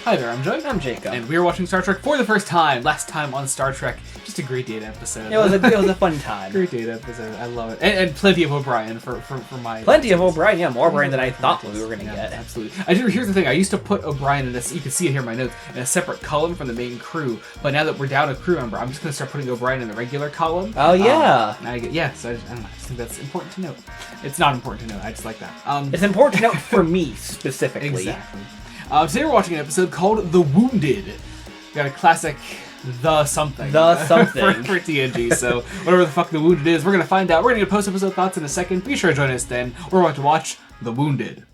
Hi there, I'm Joey. I'm Jacob. And we are watching Star Trek for the first time. Last time on Star Trek. Just a great data episode. It was a fun time. Great data episode. I love it. And plenty of O'Brien for my... Plenty of O'Brien, yeah. More O'Brien than I thought we were going to get. Absolutely. Here's the thing. I used to put O'Brien in this, you can see it here in my notes, in a separate column from the main crew. But now that we're down a crew member, I'm just going to start putting O'Brien in the regular column. Oh, yeah. So I don't know. I just think that's important to note. It's not important to note. I just like that. It's important to note for me, specifically. Exactly. Today we're watching an episode called The Wounded. We got a classic The Something. The Something. for TNG, so whatever the fuck The Wounded is, we're going to find out. We're going to get post-episode thoughts in a second. Be sure to join us then. We're about to watch The Wounded.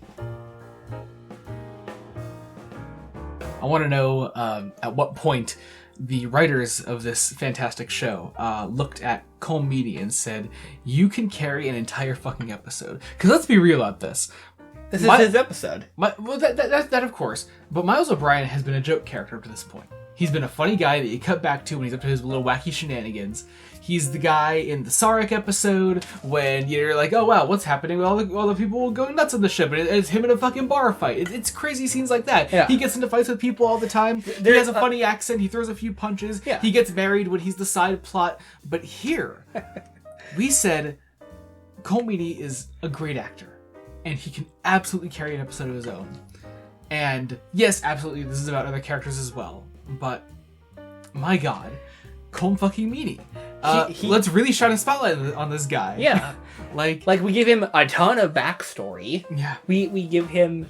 I want to know at what point the writers of this fantastic show looked at Cole Meany and said, you can carry an entire fucking episode. Because let's be real about this. This is his episode. That of course. But Miles O'Brien has been a joke character up to this point. He's been a funny guy that you cut back to when he's up to his little wacky shenanigans. He's the guy in the Sarek episode when you're like, oh wow, what's happening with all the people going nuts on the ship? And it's him in a fucking bar fight. It's crazy scenes like that. Yeah. He gets into fights with people all the time. He has a funny accent. He throws a few punches. Yeah. He gets married when he's the side plot. But here, we said Cole Meany is a great actor. And he can absolutely carry an episode of his own. And yes, absolutely, this is about other characters as well. But my God, Cole fucking Meany. Let's really shine a spotlight on this guy. Yeah, like we give him a ton of backstory. Yeah, we give him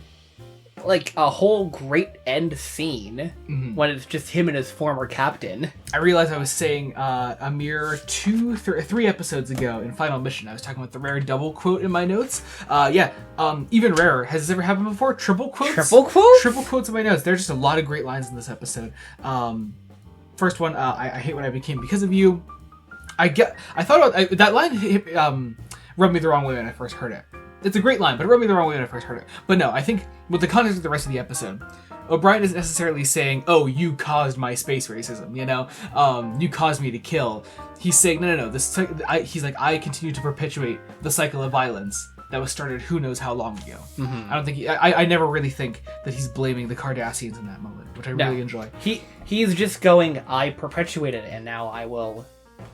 like a whole great end scene when it's just him and his former captain. I realized I was saying a mere 3 episodes ago in Final Mission, I was talking about the rare double quote in my notes. Even rarer. Has this ever happened before? Triple quotes? Triple quotes? Triple quotes in my notes. There's just a lot of great lines in this episode. First one, I hate what I became because of you. I thought about that line rubbed me the wrong way when I first heard it. It's a great line, but it rubbed me the wrong way when I first heard it. But no, I think with the context of the rest of the episode, O'Brien isn't necessarily saying, oh, you caused my space racism, you know? You caused me to kill. He's saying, no. He's like, I continue to perpetuate the cycle of violence that was started who knows how long ago. Mm-hmm. I don't think I never really think that he's blaming the Cardassians in that moment, which I really enjoy. He's just going, I perpetuated it, and now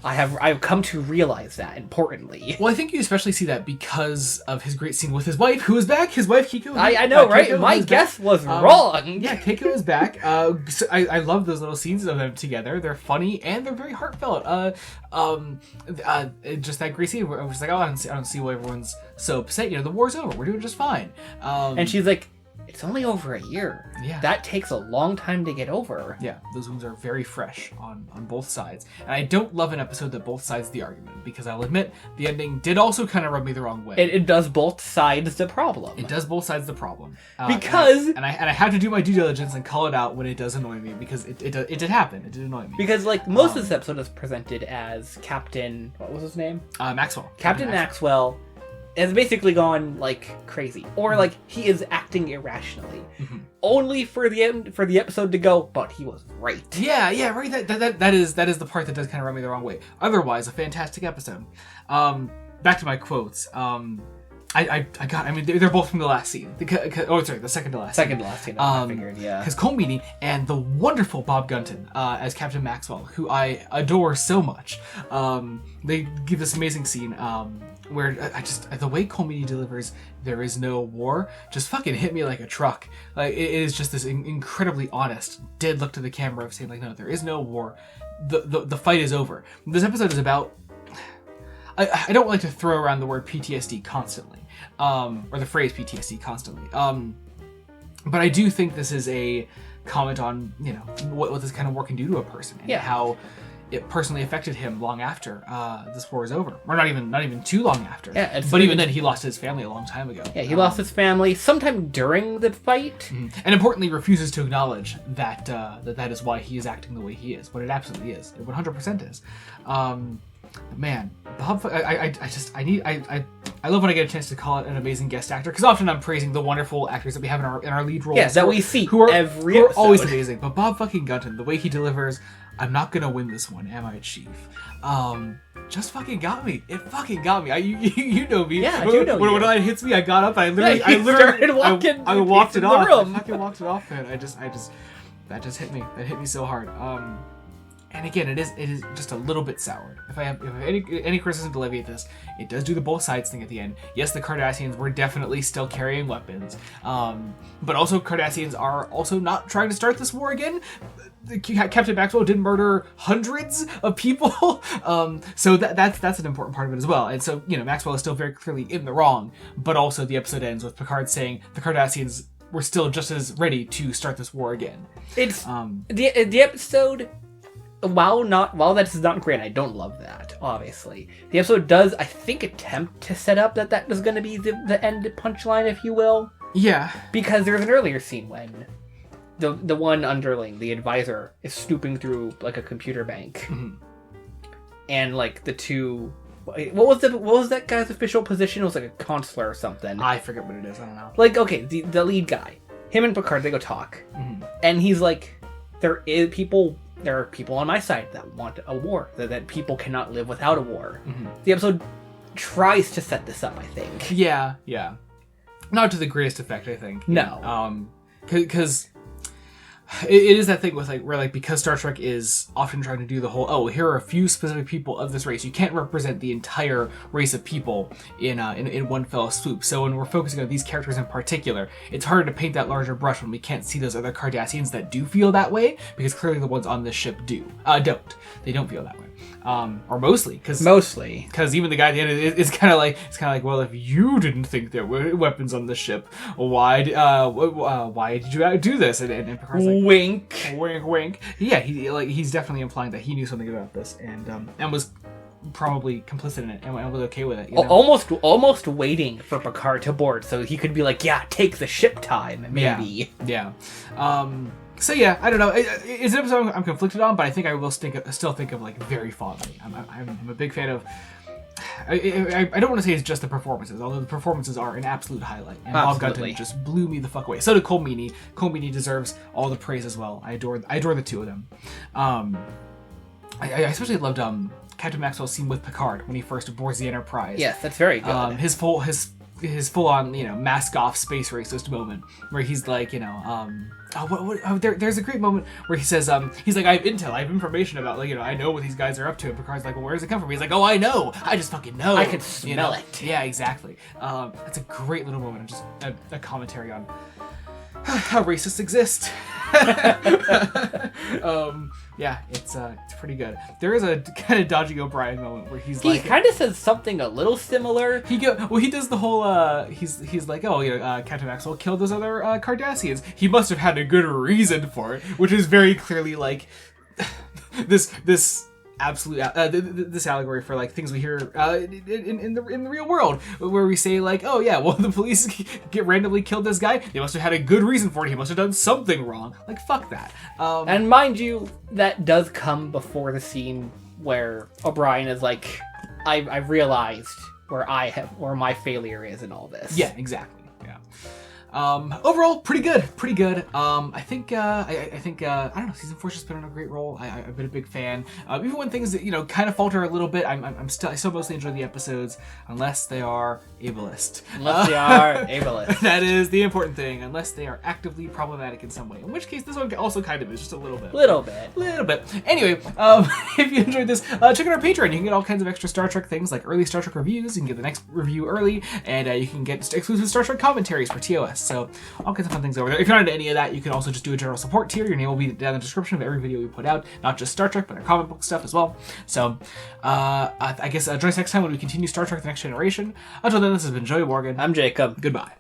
I've come to realize that, importantly. Well, I think you especially see that because of his great scene with his wife, who is back. His wife, Keiko. I know, right? Keiko, my guess was wrong. Yeah, Keiko is back. So I love those little scenes of them together. They're funny, and they're very heartfelt. Just that great scene where I was like, oh, I don't see why everyone's so upset. You know, the war's over. We're doing just fine. And she's like, it's only over a year. Yeah. That takes a long time to get over. Yeah, those wounds are very fresh on both sides. And I don't love an episode that both sides the argument, because I'll admit, the ending did also kind of rub me the wrong way. It does both sides the problem. It does both sides the problem. Because... And I have to do my due diligence and call it out when it does annoy me, because it did happen. It did annoy me. Because, like, most of this episode is presented as Captain... What was his name? Maxwell. Captain Maxwell is basically gone like crazy, or like he is acting irrationally, only for the episode to go, but he was right. Yeah, right. That is the part that does kind of rub me the wrong way. Otherwise, a fantastic episode. Back to my quotes. They're both from the last scene. The second to last. Second to last scene. I figured, yeah. Because Cole Meany and the wonderful Bob Gunton as Captain Maxwell, who I adore so much. They give this amazing scene where the way Cole Meany delivers "There is no war" just fucking hit me like a truck. Like it is just this incredibly honest, dead look to the camera of saying like, no, there is no war. The fight is over. This episode is about. I don't like to throw around the word PTSD constantly, or the phrase PTSD constantly. But I do think this is a comment on, you know, what this kind of war can do to a person, and how it personally affected him long after this war is over, or not even too long after. Yeah, but even then, he lost his family a long time ago. Yeah, he lost his family sometime during the fight, and importantly, refuses to acknowledge that that is why he is acting the way he is. But it absolutely is. It 100% is. Man, Bob, I love when I get a chance to call it an amazing guest actor, because often I'm praising the wonderful actors that we have in our lead roles. Yeah, that we see who are every episode. Always amazing. But Bob fucking Gunton, the way he delivers, I'm not gonna win this one, am I, Chief? just fucking got me. It fucking got me. You know me. Yeah, I do know you. When it hits me, I got up. I literally started walking. I walked it off. Room. I fucking walked it off, man. I just that just hit me. That hit me so hard. And again, it is just a little bit soured. If I have any criticism to alleviate this, it does do the both sides thing at the end. Yes, the Cardassians were definitely still carrying weapons, but also Cardassians are also not trying to start this war again. Captain Maxwell did murder hundreds of people, so that's an important part of it as well. And so Maxwell is still very clearly in the wrong, but also the episode ends with Picard saying the Cardassians were still just as ready to start this war again. It's the episode. While that is not great, I don't love that, obviously. The episode does, I think, attempt to set up that was going to be the end punchline, if you will. Yeah. Because there's an earlier scene when the one underling, the advisor, is snooping through, like, a computer bank. Mm-hmm. And, like, the two... What was that guy's official position? It was, like, a consular or something. I forget what it is, I don't know. Like, okay, the lead guy. Him and Picard, they go talk. Mm-hmm. And he's like, there are people on my side that want a war, that people cannot live without a war. Mm-hmm. The episode tries to set this up, I think. Yeah. Not to the greatest effect, I think. No. Because it is that thing with where because Star Trek is often trying to do the whole, here are a few specific people of this race. You can't represent the entire race of people in one fell swoop. So when we're focusing on these characters in particular, it's harder to paint that larger brush when we can't see those other Cardassians that do feel that way, because clearly the ones on this ship don't. They don't feel that way. Or mostly, because even the guy at the end is kind of like, well, if you didn't think there were weapons on the ship, why did you do this? And Picard's like, wink. Yeah, he's definitely implying that he knew something about this and was probably complicit in it and was okay with it. Almost waiting for Picard to board so he could be like, yeah, take the ship time, maybe. Yeah. So yeah, I don't know. It's an episode I'm conflicted on, but I think I will still think of very fondly. I'm a big fan of. I don't want to say it's just the performances, although the performances are an absolute highlight. And Bob Gunton just blew me the fuck away. So did Cole Meany. Cole Meany deserves all the praise as well. I adore the two of them. I especially loved Captain Maxwell's scene with Picard when he first boards the Enterprise. Yes, that's very good. His full on mask off space racist moment where he's like there's a great moment where he says he's like, I have intel, I have information about I know what these guys are up to, and Picard's like, well, where does it come from? He's like, oh, I know, I just fucking know, I can smell it. Yeah, exactly. That's a great little moment, just a commentary on how racists exist. Yeah, it's pretty good. There is a kind of dodgy O'Brien moment where he kind of says something a little similar. He does the whole he's like, Captain Maxwell killed those other Cardassians. He must have had a good reason for it, which is very clearly this absolute this allegory for things we hear in the real world, where we say the police randomly killed this guy. They must have had a good reason for it. He must have done something wrong. Fuck that. And mind you, that does come before the scene where O'Brien is like, I've realized where my failure is in all this. Yeah, exactly. Yeah. Overall, pretty good. I think I don't know, season 4's just been on a great roll. I've been a big fan. Even when things kind of falter a little bit, I still mostly enjoy the episodes, unless they are ableist. That is the important thing. Unless they are actively problematic in some way. In which case, this one also kind of is, just a little bit. Little bit. Anyway, if you enjoyed this, check out our Patreon. You can get all kinds of extra Star Trek things, like early Star Trek reviews. You can get the next review early, and you can get exclusive Star Trek commentaries for TOS. So all kinds of fun things over there. If you're not into any of that, you can also just do a general support tier. Your name will be down in the description of every video we put out, not just Star Trek, but our comic book stuff as well. So I guess join us next time when we continue Star Trek: The Next Generation. Until then, this has been Joey Morgan. I'm Jacob. Goodbye.